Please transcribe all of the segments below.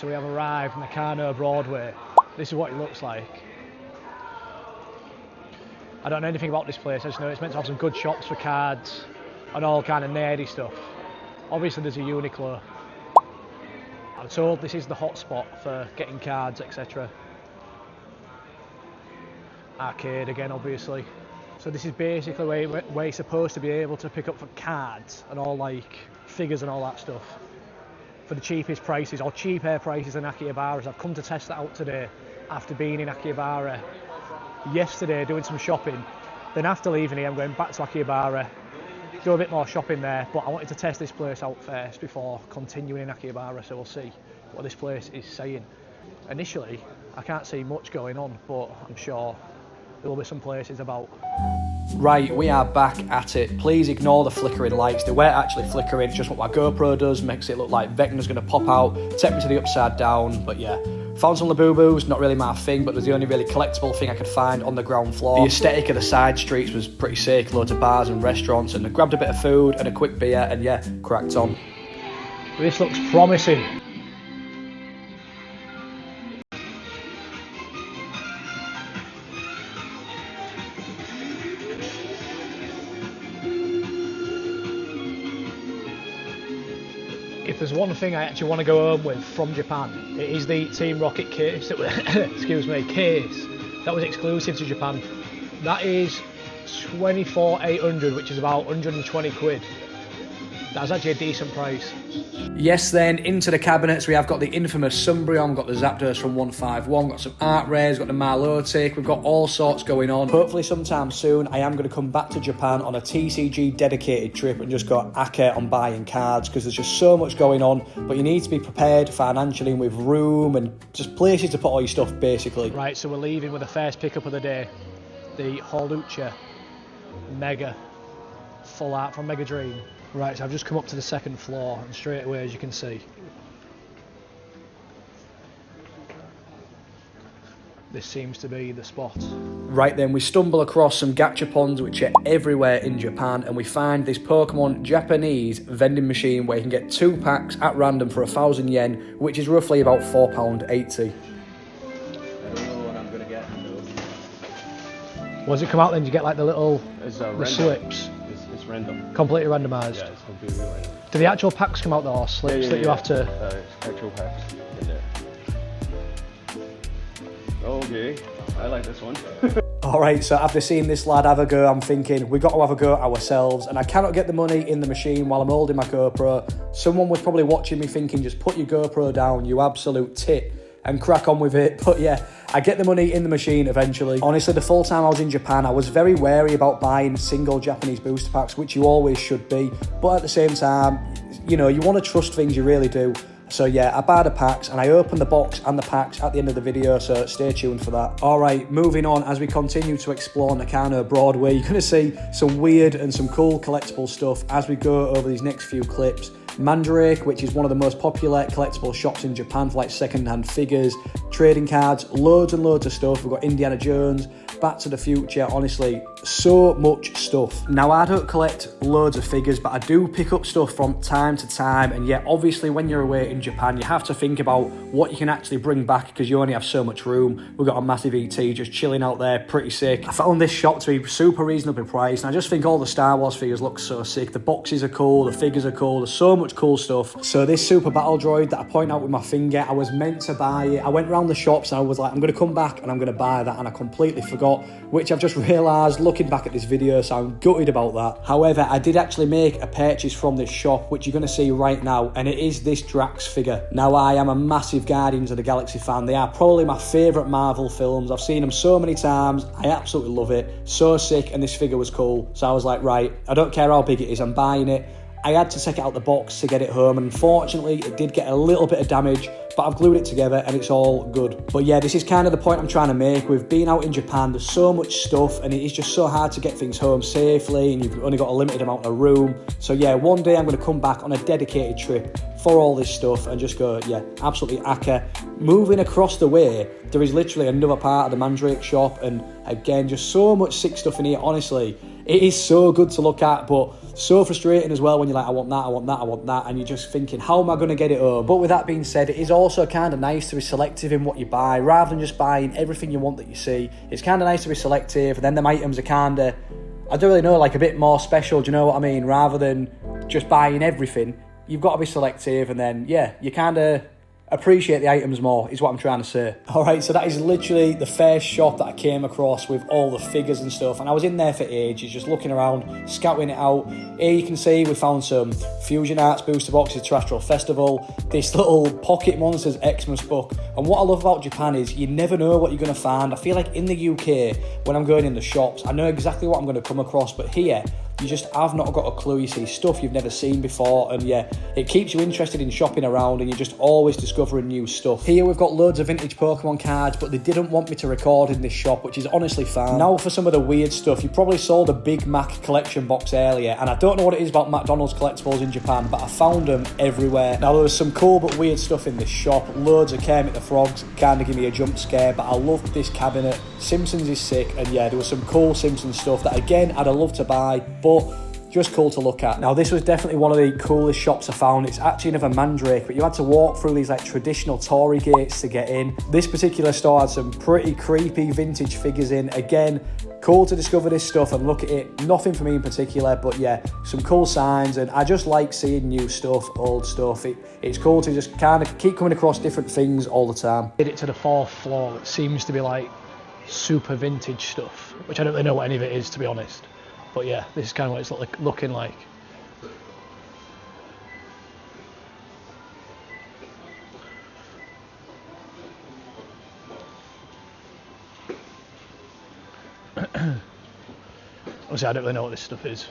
so we have arrived Nakano Broadway. This is what it looks like. I don't know anything about this place, I just know it's meant to have some good shops for cards and all kind of nerdy stuff. Obviously there's a Uniqlo. I'm told this is the hotspot for getting cards, etc. Arcade again, obviously. So this is basically where you're supposed to be able to pick up for cards and all like figures and all that stuff for the cheapest prices, or cheaper prices than Akihabara's. I've come to test that out today after being in Akihabara yesterday doing some shopping. Then after leaving here I'm going back to Akihabara, do a bit more shopping there, but I wanted to test this place out first before continuing in Akihabara, so we'll see what this place is saying. Initially I can't see much going on, but I'm sure there will be some places about. Right, we are back at it. Please ignore the flickering lights. They weren't actually flickering, it's just what my GoPro does, makes it look like Vecna's going to pop out, take me to the upside down, but yeah. Found some Labubu's, not really my thing, but it was the only really collectible thing I could find on the ground floor. The aesthetic of the side streets was pretty sick, loads of bars and restaurants, and I grabbed a bit of food and a quick beer, and yeah, cracked on. This looks promising. If there's one thing I actually want to go home with from Japan, it is the Team Rocket case that was, excuse me, case that was exclusive to Japan. That is 24,800, which is about 120 quid. That's actually a decent price. Yes, then into the cabinets we have got the infamous Sunbreon, we've got the Zapdos from 151, got some art rares, got the Milotic, we've got all sorts going on. Hopefully sometime soon I am going to come back to Japan on a TCG dedicated trip and just go ake on buying cards, because there's just so much going on, but you need to be prepared financially and with room and just places to put all your stuff basically. Right, so we're leaving with the first pickup of the day, the Holucha Mega full art from Mega Dream. Right, so I've just come up to the second floor and straight away, as you can see, this seems to be the spot. Right then, we stumble across some gachapons which are everywhere in Japan, and we find this Pokemon Japanese vending machine where you can get 2 packs at random for 1,000 yen, which is roughly about £4.80. I don't know what I'm gonna get. What does it come out then? You get like the little It's slips? It's random. Completely randomised? Yeah, it's completely random. Do the actual packs come out though, or slips that you have to... It's actual packs in there. Okay, I like this one. Alright, so after seeing this lad have a go, I'm thinking, we've got to have a go ourselves, and I cannot get the money in the machine while I'm holding my GoPro. Someone was probably watching me thinking, just put your GoPro down, you absolute tit, and crack on with it. But yeah, I get the money in the machine eventually. Honestly, the full time I was in Japan, I was very wary about buying single Japanese booster packs, which you always should be. But at the same time, you know, you want to trust things, you really do. So yeah, I buy the packs and I open the box and the packs at the end of the video, so stay tuned for that. Alright, moving on, as we continue to explore Nakano Broadway, you're going to see some weird and some cool collectible stuff as we go over these next few clips. Mandrake, which is one of the most popular collectible shops in Japan for like second-hand figures, trading cards, loads and loads of stuff. We've got Indiana Jones, Back to the Future, honestly, so much stuff. Now, I don't collect loads of figures, but I do pick up stuff from time to time, and yeah, obviously when you're away in Japan, you have to think about what you can actually bring back because you only have so much room. We've got a massive ET just chilling out there, pretty sick. I found this shop to be super reasonably priced, and I just think all the Star Wars figures look so sick. The boxes are cool, the figures are cool, there's so much cool stuff. So this Super Battle Droid that I point out with my finger, I was meant to buy it. I went around the shops and I was like, I'm going to come back and I'm going to buy that, and I completely forgot, which I've just realised looking back at this video, so I'm gutted about that. However, I did actually make a purchase from this shop, which you're going to see right now, and it is this Drax figure. Now, I am a massive Guardians of the Galaxy fan. They are probably my favourite Marvel films. I've seen them so many times. I absolutely love it. So sick, and this figure was cool. So I was like, right, I don't care how big it is, I'm buying it. I had to take it out the box to get it home, and unfortunately it did get a little bit of damage, but I've glued it together and it's all good. But yeah, this is kind of the point I'm trying to make. With being out in Japan, there's so much stuff and it is just so hard to get things home safely, and you've only got a limited amount of room. So yeah, one day I'm going to come back on a dedicated trip for all this stuff and just go, yeah, absolutely aka. Moving across the way, there is literally another part of the Mandrake shop, and again, just so much sick stuff in here. Honestly, it is so good to look at, but so frustrating as well when you're like, I want that, I want that, I want that, and you're just thinking, how am I going to get it home? But with that being said, it is all also kind of nice to be selective in what you buy, rather than just buying everything you want that you see. It's kind of nice to be selective, and then them items are kind of, I don't really know, like a bit more special, do you know what I mean? Rather than just buying everything, you've got to be selective, and then, yeah, you kind of appreciate the items more, is what I'm trying to say. Alright, so that is literally the first shop that I came across with all the figures and stuff, and I was in there for ages, just looking around, scouting it out. Here you can see we found some Fusion Arts booster boxes to Astral Festival, this little Pocket Monsters Xmas book, and what I love about Japan is you never know what you're going to find. I feel like in the UK, when I'm going in the shops, I know exactly what I'm going to come across, but here, you just have not got a clue. You see stuff you've never seen before, and yeah, it keeps you interested in shopping around, and you're just always discovering new stuff. Here we've got loads of vintage Pokemon cards, but they didn't want me to record in this shop, which is honestly fine. Now for some of the weird stuff. You probably saw the Big Mac collection box earlier, and I don't know what it is about McDonald's collectibles in Japan, but I found them everywhere. Now there was some cool but weird stuff in this shop. Loads of Kermit the Frogs, kind of give me a jump scare, but I loved this cabinet. Simpsons is sick, and yeah, there was some cool Simpsons stuff that again I'd have loved to buy, but just cool to look at. Now this was definitely one of the coolest shops I found. It's actually another Mandrake, but you had to walk through these like traditional Torii gates to get in. This particular store had some pretty creepy vintage figures in. Again, cool to discover this stuff and look at it. Nothing for me in particular, but yeah, some cool signs, and I just like seeing new stuff, old stuff. It's cool to just kind of keep coming across different things all the time. Did it to the 4th floor. It seems to be like super vintage stuff, which I don't really know what any of it is, to be honest. But yeah, this is kind of what it's looking like. Obviously, I don't really know what this stuff is.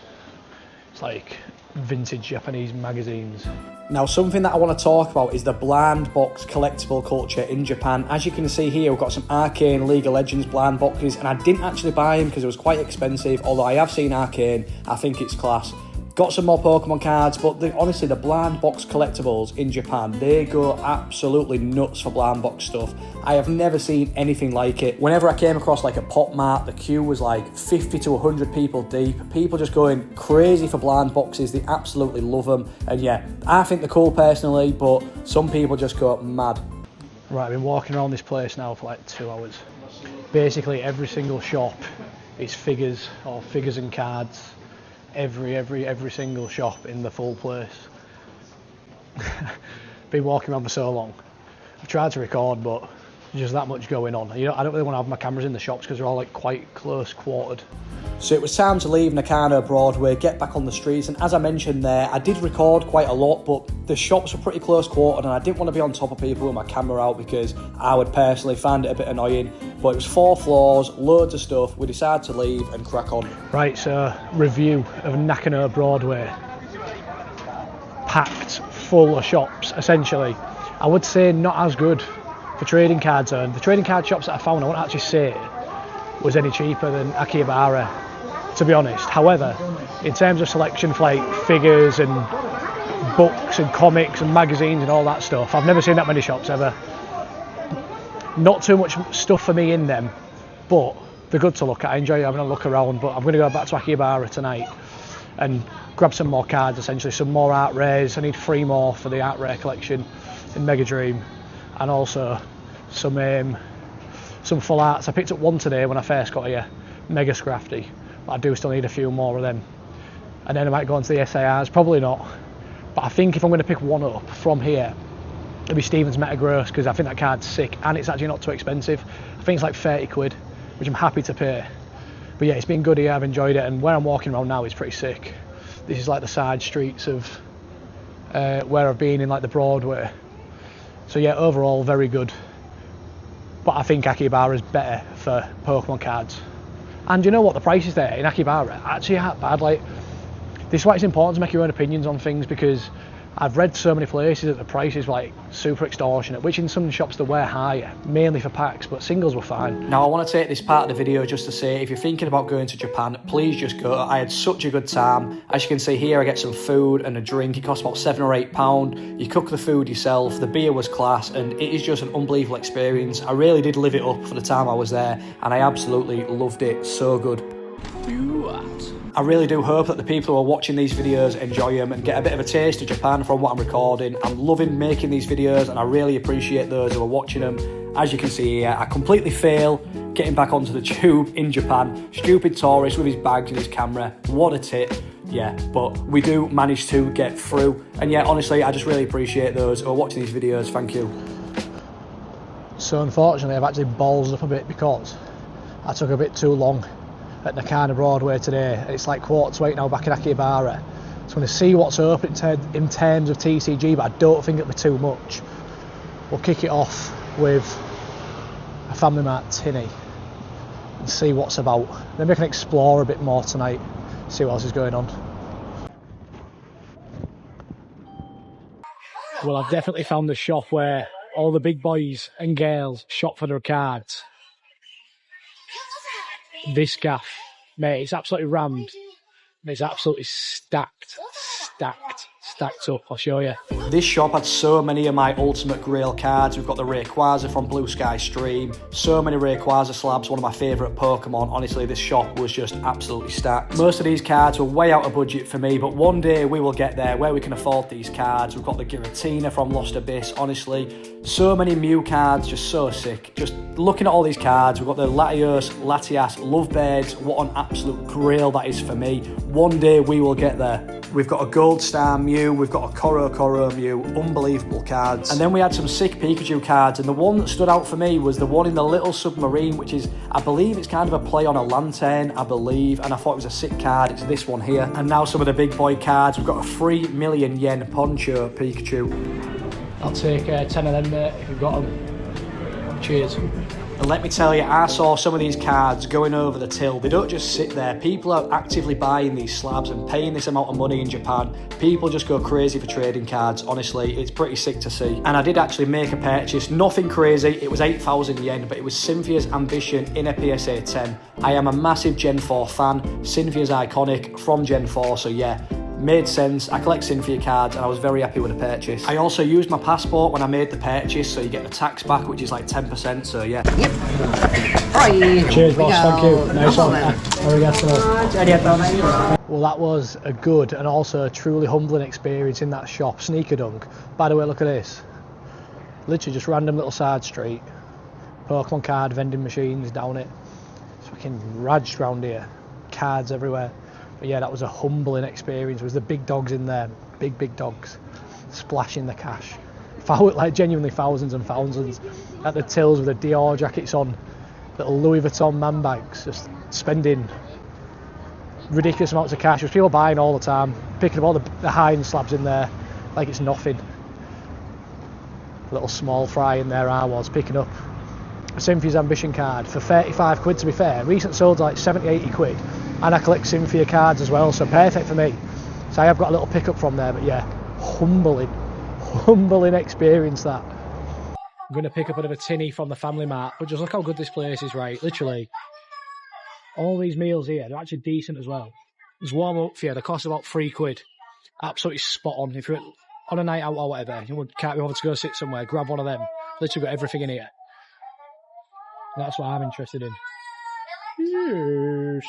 It's like vintage Japanese magazines. Now, something that I want to talk about is the blind box collectible culture in Japan. As you can see here, we've got some Arcane League of Legends blind boxes, and I didn't actually buy them because it was quite expensive, although I have seen Arcane. I think it's class. Got some more Pokemon cards, but honestly, the blind box collectibles in Japan, they go absolutely nuts for blind box stuff. I have never seen anything like it. Whenever I came across like a pop mart, the queue was like 50 to 100 people deep. People just going crazy for blind boxes. They absolutely love them. And yeah, I think they're cool personally, but some people just go mad. Right, I've been walking around this place now for like 2 hours. Basically, every single shop is figures or figures and cards. Every single shop in the full place. Been walking around for so long. I've tried to record, but there's just that much going on. You know, I don't really want to have my cameras in the shops because they're all like quite close quartered. So it was time to leave Nakano Broadway, get back on the streets, and as I mentioned there, I did record quite a lot, but the shops were pretty close quartered, and I didn't want to be on top of people with my camera out because I would personally find it a bit annoying. But it was 4 floors, loads of stuff. We decided to leave and crack on. Right, so review of Nakano Broadway. Packed full of shops, essentially. I would say not as good for trading cards, and the trading card shops that I found, I won't actually say was any cheaper than Akihabara, to be honest. However, in terms of selection for like figures and books and comics and magazines and all that stuff, I've never seen that many shops ever. Not too much stuff for me in them, but they're good to look at. I enjoy having a look around, but I'm going to go back to Akihabara tonight and grab some more cards, essentially some more art rares. I need 3 more for the art rare collection in Mega Dream, and also some full arts. I picked up 1 today when I first got here, Mega Scrafty, but I do still need a few more of them. And then I might go into the SARs, probably not, but I think if I'm going to pick one up from here, it'll be Stevens Meta Gross, because I think that card's sick and it's actually not too expensive. I think it's like 30 quid, which I'm happy to pay. But yeah, it's been good here, I've enjoyed it, and where I'm walking around now is pretty sick. This is like the side streets of where I've been in like the Broadway. So yeah, overall very good. But I think Akihabara is better for Pokemon cards. And you know what, the prices there in Akihabara actually aren't bad. Like, this is why it's important to make your own opinions on things, because I've read so many places that the prices were like super extortionate, which in some shops they were higher, mainly for packs, but singles were fine. Now I want to take this part of the video just to say, if you're thinking about going to Japan, please just go. I had such a good time. As you can see here, I get some food and a drink. It costs about £7 or £8. You cook the food yourself. The beer was class, and it is just an unbelievable experience. I really did live it up for the time I was there, and I absolutely loved it. So good. What? I really do hope that the people who are watching these videos enjoy them and get a bit of a taste of Japan from what I'm recording. I'm loving making these videos and I really appreciate those who are watching them. As you can see here, I completely fail getting back onto the tube in Japan. Stupid tourist with his bags and his camera. What a tit. Yeah, but we do manage to get through. And yeah, honestly, I just really appreciate those who are watching these videos. Thank you. So unfortunately, I've actually ballsed up a bit because I took a bit too long at Nakano Broadway today. And it's like 7:45 now back in Akihabara. So I'm going to see what's open in terms of TCG, but I don't think it'll be too much. We'll kick it off with a Family Mart tinny and see what's about. Maybe I can explore a bit more tonight, see what else is going on. Well, I've definitely found the shop where all the big boys and girls shop for their cards. This gaff, mate, it's absolutely rammed. It's absolutely stacked up. I'll show you. This shop had so many of my Ultimate Grail cards. We've got the Rayquaza from Blue Sky Stream. So many Rayquaza slabs, one of my favourite Pokemon. Honestly, this shop was just absolutely stacked. Most of these cards were way out of budget for me, but one day we will get there where we can afford these cards. We've got the Giratina from Lost Abyss. Honestly, so many Mew cards, just so sick. Just looking at all these cards, we've got the Latios, Latias, Lovebirds. What an absolute grail that is for me. One day we will get there. We've got a Gold Star Mew, we've got a Koro Mew, unbelievable cards. And then we had some sick Pikachu cards, and the one that stood out for me was the one in the little submarine, which is, I believe it's kind of a play on a lantern, I believe, and I thought it was a sick card. It's this one here. And now some of the big boy cards. We've got a 3 million yen Poncho Pikachu. I'll take 10 of them, mate, if you've got them. Cheers. And let me tell you, I saw some of these cards going over the till. They don't just sit there. People are actively buying these slabs and paying this amount of money in Japan. People just go crazy for trading cards. Honestly, it's pretty sick to see. And I did actually make a purchase. Nothing crazy. It was 8,000 yen, but it was Cynthia's Ambition in a PSA 10. I am a massive Gen 4 fan. Cynthia's iconic from Gen 4, so yeah. Made sense. I collect Cynthia cards and I was very happy with the purchase. I also used my passport when I made the purchase, so you get the tax back, which is like 10%, so yeah. Yep. Right. Cheers, boss. Thank you. Nice one. Well, that was a good and also a truly humbling experience in that shop, Sneaker Dunk. By the way, look at this. Literally just random little side street. Pokemon card vending machines down it. It's fucking raged round here. Cards everywhere. But yeah, that was a humbling experience. There was the big dogs in there, big dogs, splashing the cash. Like genuinely thousands and thousands at the tills with the Dior jackets on, little Louis Vuitton man bags, just spending ridiculous amounts of cash. There's people buying all the time, picking up all the high-end slabs in there like it's nothing. A little small fry in there I was, picking up Cynthia's Ambition card for 35 quid to be fair. Recent sold like 70, 80 quid. And I collect Cynthia cards as well, so perfect for me. So I have got a little pickup from there, but yeah, humbling experience that. I'm going to pick up a bit of a tinny from the Family Mart, but just look how good this place is, right? Literally, all these meals here, they're actually decent as well. There's warm up for you, they cost about 3 quid. Absolutely spot on. If you're on a night out or whatever, you can't be bothered to go sit somewhere, grab one of them. Literally got everything in here. That's what I'm interested in. Yes.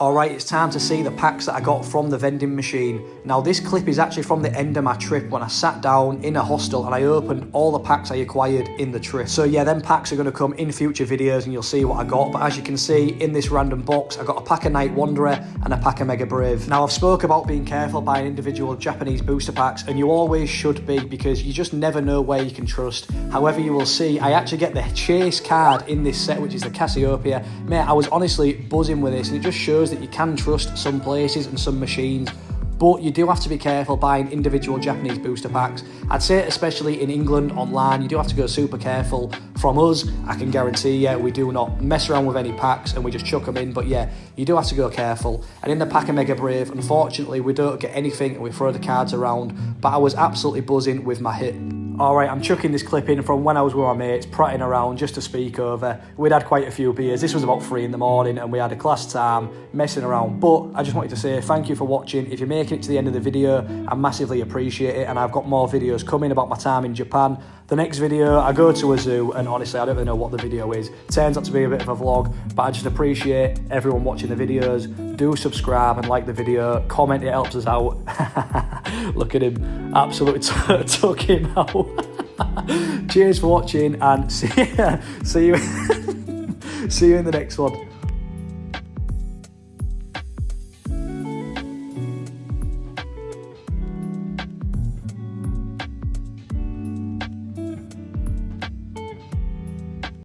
Alright, it's time to see the packs that I got from the vending machine. Now this clip is actually from the end of my trip when I sat down in a hostel and I opened all the packs I acquired in the trip. So yeah, them packs are going to come in future videos and you'll see what I got. But as you can see in this random box, I got a pack of Night Wanderer and a pack of Mega Brave. Now I've spoke about being careful buying individual Japanese booster packs, and you always should be, because you just never know where you can trust. However, you will see I actually get the Chase card in this set, which is the Cassiopeia. Mate, I was honestly buzzing with this, and it just shows that you can trust some places and some machines, but you do have to be careful buying individual Japanese booster packs. I'd say especially in England online, you do have to go super careful. From us, I can guarantee you, we do not mess around with any packs and we just chuck them in, but yeah, you do have to go careful. And in the pack of Mega Brave, unfortunately, we don't get anything and we throw the cards around, but I was absolutely buzzing with my hit. Alright, I'm chucking this clip in from when I was with my mates, prattling around just to speak over. We'd had quite a few beers. This was about 3 in the morning and we had a class time messing around. But I just wanted to say thank you for watching. If you're making it to the end of the video, I massively appreciate it. And I've got more videos coming about my time in Japan. The next video, I go to a zoo, and honestly, I don't really know what the video is. Turns out to be a bit of a vlog, but I just appreciate everyone watching the videos. Do subscribe and like the video. Comment, it helps us out. Look at him, absolutely took him out. Cheers for watching, and see you see you in the next one.